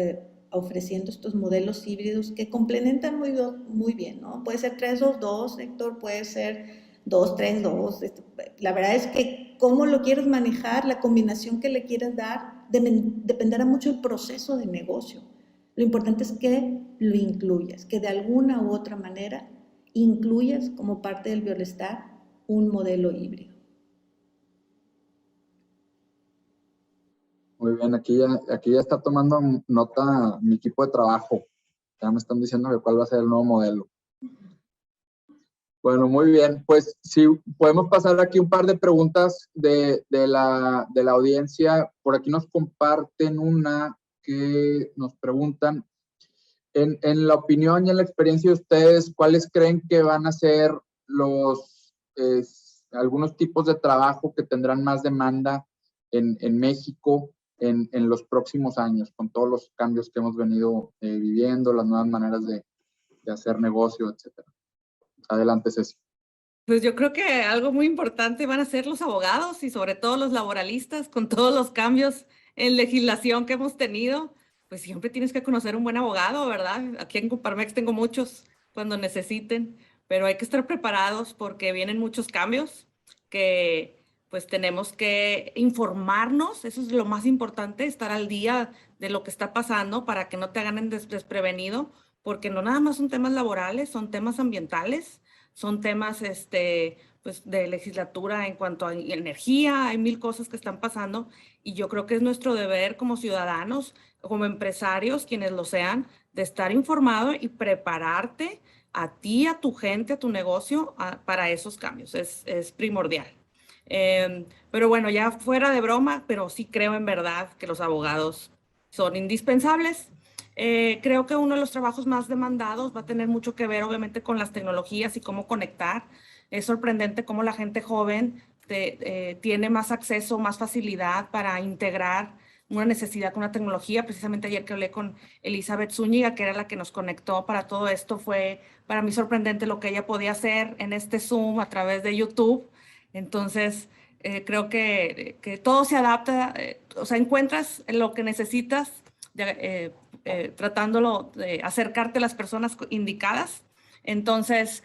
ofreciendo estos modelos híbridos que complementan muy bien, ¿no? Puede ser 3-2-2, Héctor, puede ser 2-3-2. La verdad es que cómo lo quieres manejar, la combinación que le quieres dar, dependerá mucho del proceso de negocio. Lo importante es que lo incluyas, que de alguna u otra manera incluyas como parte del bienestar un modelo híbrido. Muy bien, aquí ya está tomando nota mi equipo de trabajo. Ya me están diciendo que cuál va a ser el nuevo modelo. Bueno, muy bien. Pues sí, podemos pasar aquí un par de preguntas de la audiencia. Por aquí nos comparten una que nos preguntan, en la opinión y en la experiencia de ustedes, ¿cuáles creen que van a ser algunos tipos de trabajo que tendrán más demanda en México en los próximos años, con todos los cambios que hemos venido viviendo, las nuevas maneras de hacer negocio, etcétera? Adelante, Ceci. Pues yo creo que algo muy importante van a ser los abogados y sobre todo los laboralistas, con todos los cambios en legislación que hemos tenido. Pues siempre tienes que conocer un buen abogado, ¿verdad? Aquí en Coparmex tengo muchos cuando necesiten, pero hay que estar preparados porque vienen muchos cambios que pues tenemos que informarnos. Eso es lo más importante, estar al día de lo que está pasando para que no te hagan desprevenido, porque no nada más son temas laborales, son temas ambientales, son temas pues, de legislatura en cuanto a energía, hay mil cosas que están pasando y yo creo que es nuestro deber como ciudadanos, como empresarios, quienes lo sean, de estar informado y prepararte a ti, a tu gente, a tu negocio para esos cambios. Es primordial. Pero bueno, ya fuera de broma, pero sí creo en verdad que los abogados son indispensables. Creo que uno de los trabajos más demandados va a tener mucho que ver, obviamente, con las tecnologías y cómo conectar. Es sorprendente cómo la gente joven tiene más acceso, más facilidad para integrar una necesidad con una tecnología. Precisamente ayer que hablé con Elizabeth Zúñiga, que era la que nos conectó para todo esto, fue para mí sorprendente lo que ella podía hacer en este Zoom a través de YouTube. Entonces, Creo que todo se adapta, o sea, encuentras lo que necesitas tratándolo de acercarte a las personas indicadas. Entonces,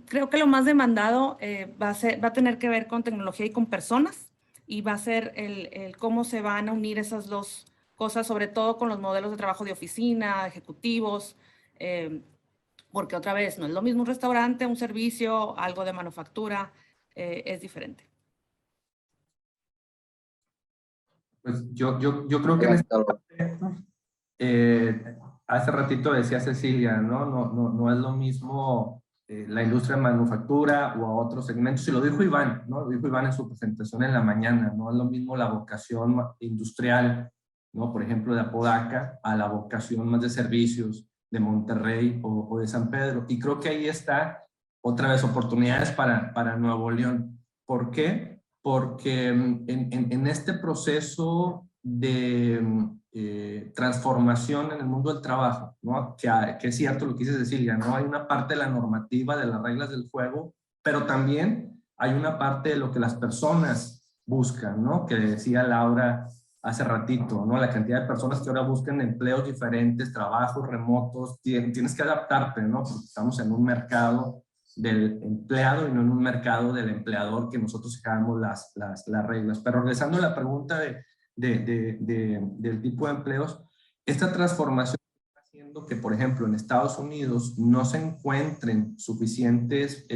creo que lo más demandado va a tener que ver con tecnología y con personas, y va a ser el cómo se van a unir esas dos cosas, sobre todo con los modelos de trabajo de oficina, ejecutivos, porque otra vez, no es lo mismo un restaurante, un servicio, algo de manufactura, es diferente. Pues yo creo que en este aspecto, hace ratito decía Cecilia, no es lo mismo la industria de manufactura o a otros segmentos, y lo dijo Iván, ¿no? Lo dijo Iván en su presentación en la mañana, no es lo mismo la vocación industrial, ¿no? Por ejemplo, de Apodaca, a la vocación más de servicios de Monterrey o de San Pedro. Y creo que ahí está otra vez oportunidades para Nuevo León. ¿Por qué? Porque en este proceso de transformación en el mundo del trabajo, ¿no? Que es cierto lo que dice Cecilia, ¿no? Hay una parte de la normativa, de las reglas del juego, pero también hay una parte de lo que las personas buscan, ¿no? Que decía Laura hace ratito, ¿no? La cantidad de personas que ahora buscan empleos diferentes, trabajos remotos, tienes que adaptarte, ¿no? Porque estamos en un mercado del empleado y no en un mercado del empleador, que nosotros fijamos las reglas. Pero regresando a la pregunta del tipo de empleos, esta transformación está haciendo que, por ejemplo, en Estados Unidos no se encuentren suficientes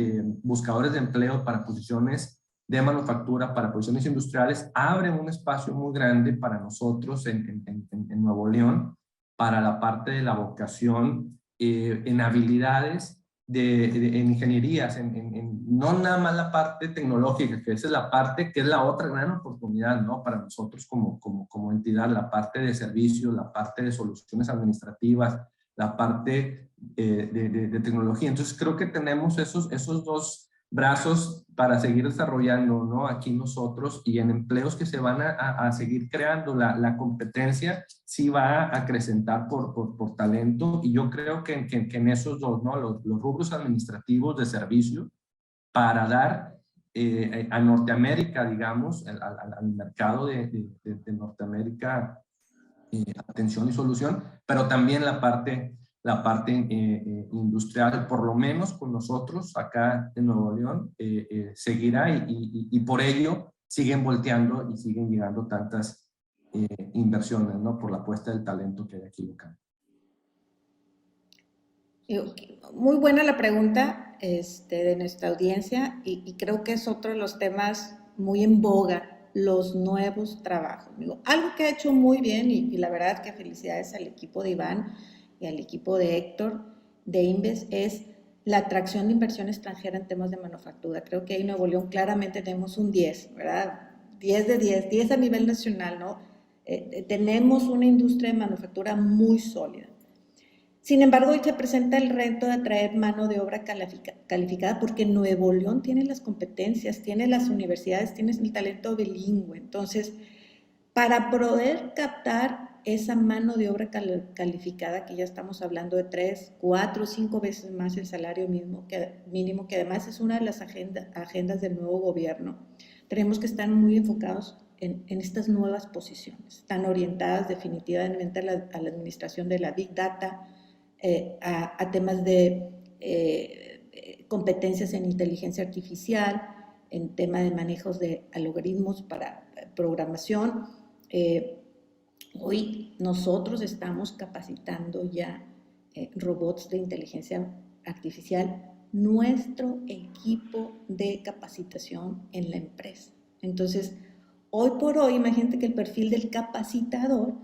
buscadores de empleo para posiciones de manufactura, para posiciones industriales. Abre un espacio muy grande para nosotros en Nuevo León, para la parte de la vocación en habilidades en ingenierías, no nada más la parte tecnológica, que esa es la parte que es la otra gran oportunidad, ¿no? Para nosotros como entidad, la parte de servicios, la parte de soluciones administrativas, la parte de tecnología. Entonces creo que tenemos esos dos brazos para seguir desarrollando, ¿no? Aquí nosotros, y en empleos que se van a seguir creando. La competencia sí va a acrecentar por talento, y yo creo que en esos dos, ¿no? Los rubros administrativos de servicio, para dar a Norteamérica, digamos, al mercado de Norteamérica, atención y solución, pero también la parte industrial, por lo menos con nosotros acá en Nuevo León, seguirá, y por ello siguen volteando y siguen llegando tantas inversiones, ¿no? Por la apuesta del talento que hay aquí local. Muy buena la pregunta de nuestra audiencia, y creo que es otro de los temas muy en boga, los nuevos trabajos. Algo que ha hecho muy bien, y la verdad es que felicidades al equipo de Iván y al equipo de Héctor de Inves, es la atracción de inversión extranjera en temas de manufactura. Creo que ahí en Nuevo León claramente tenemos un 10, ¿verdad? 10 de 10, 10 a nivel nacional, ¿no? Tenemos una industria de manufactura muy sólida. Sin embargo, hoy se presenta el reto de atraer mano de obra calificada, porque Nuevo León tiene las competencias, tiene las universidades, tiene el talento bilingüe. Entonces, para poder captar esa mano de obra calificada, que ya estamos hablando de 3, 4, 5 veces más el salario mínimo, que además es una de las agendas del nuevo gobierno, tenemos que estar muy enfocados en estas nuevas posiciones, tan orientadas definitivamente a la administración de la Big Data, a temas de competencias en inteligencia artificial, en tema de manejos de algoritmos para programación. Hoy nosotros estamos capacitando ya robots de inteligencia artificial, nuestro equipo de capacitación en la empresa. Entonces, hoy por hoy, imagínate que el perfil del capacitador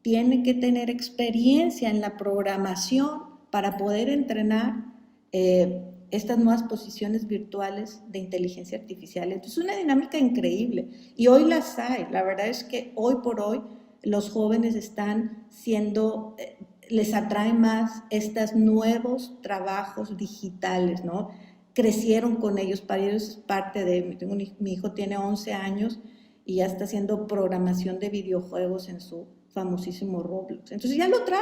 tiene que tener experiencia en la programación para poder entrenar estas nuevas posiciones virtuales de inteligencia artificial. Entonces, es una dinámica increíble, y hoy las hay. La verdad es que hoy por hoy los jóvenes están siendo, les atraen más estos nuevos trabajos digitales, ¿no? Crecieron con ellos, para ellos es parte de, mi hijo tiene 11 años y ya está haciendo programación de videojuegos en su famosísimo Roblox. Entonces ya lo trae.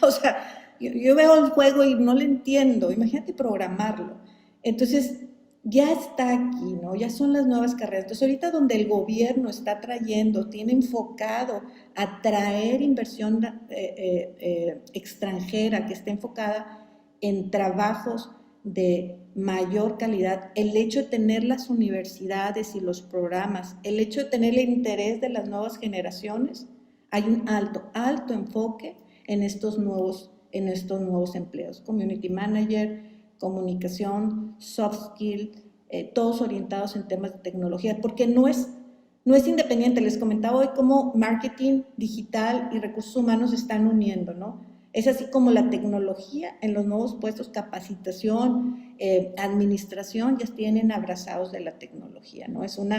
O sea, yo veo el juego y no lo entiendo. Imagínate programarlo. Entonces, ya está aquí, ¿no? Ya son las nuevas carreras. Entonces, ahorita donde el gobierno está trayendo, tiene enfocado a traer inversión extranjera que esté enfocada en trabajos de mayor calidad, el hecho de tener las universidades y los programas, el hecho de tener el interés de las nuevas generaciones, hay un alto enfoque en estos nuevos empleos. Community manager, comunicación, soft skill, todos orientados en temas de tecnología, porque no es independiente. Les comentaba hoy cómo marketing digital y recursos humanos se están uniendo, ¿no? Es así como la tecnología en los nuevos puestos, capacitación, administración, ya tienen abrazados de la tecnología, ¿no? Es un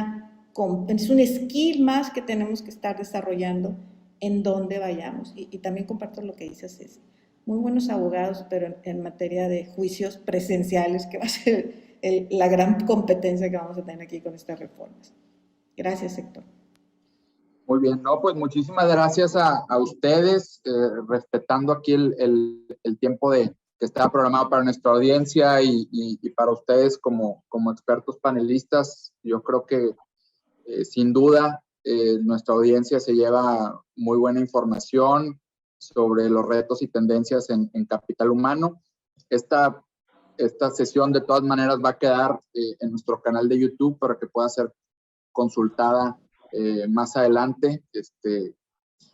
skill más que tenemos que estar desarrollando en donde vayamos. Y también comparto lo que dices, es muy buenos abogados, pero en materia de juicios presenciales, que va a ser la gran competencia que vamos a tener aquí con estas reformas. Gracias, Héctor. Muy bien, no, pues muchísimas gracias a ustedes, respetando aquí el tiempo que estaba programado para nuestra audiencia y para ustedes como expertos panelistas. Yo creo que sin duda nuestra audiencia se lleva muy buena información sobre los retos y tendencias en capital humano. Esta sesión de todas maneras va a quedar en nuestro canal de YouTube para que pueda ser consultada más adelante,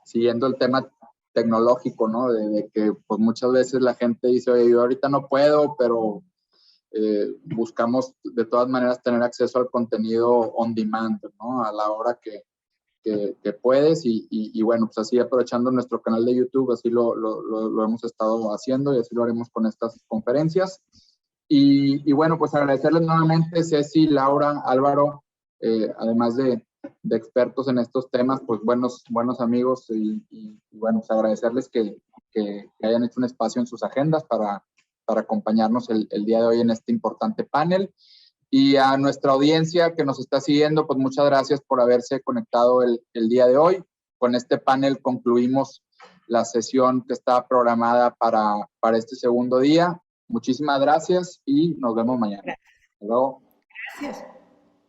siguiendo el tema tecnológico, ¿no? De que pues muchas veces la gente dice, oye, yo ahorita no puedo, pero buscamos de todas maneras tener acceso al contenido on demand, ¿no? A la hora que puedes y bueno, pues así aprovechando nuestro canal de YouTube, así lo hemos estado haciendo y así lo haremos con estas conferencias. Y bueno, pues agradecerles nuevamente, Ceci, Laura, Álvaro, además de expertos en estos temas, pues buenos amigos y bueno, pues agradecerles que hayan hecho un espacio en sus agendas para acompañarnos el día de hoy en este importante panel. Y a nuestra audiencia que nos está siguiendo, pues muchas gracias por haberse conectado el día de hoy. Con este panel concluimos la sesión que estaba programada para este segundo día. Muchísimas gracias y nos vemos mañana. Hasta luego. Gracias.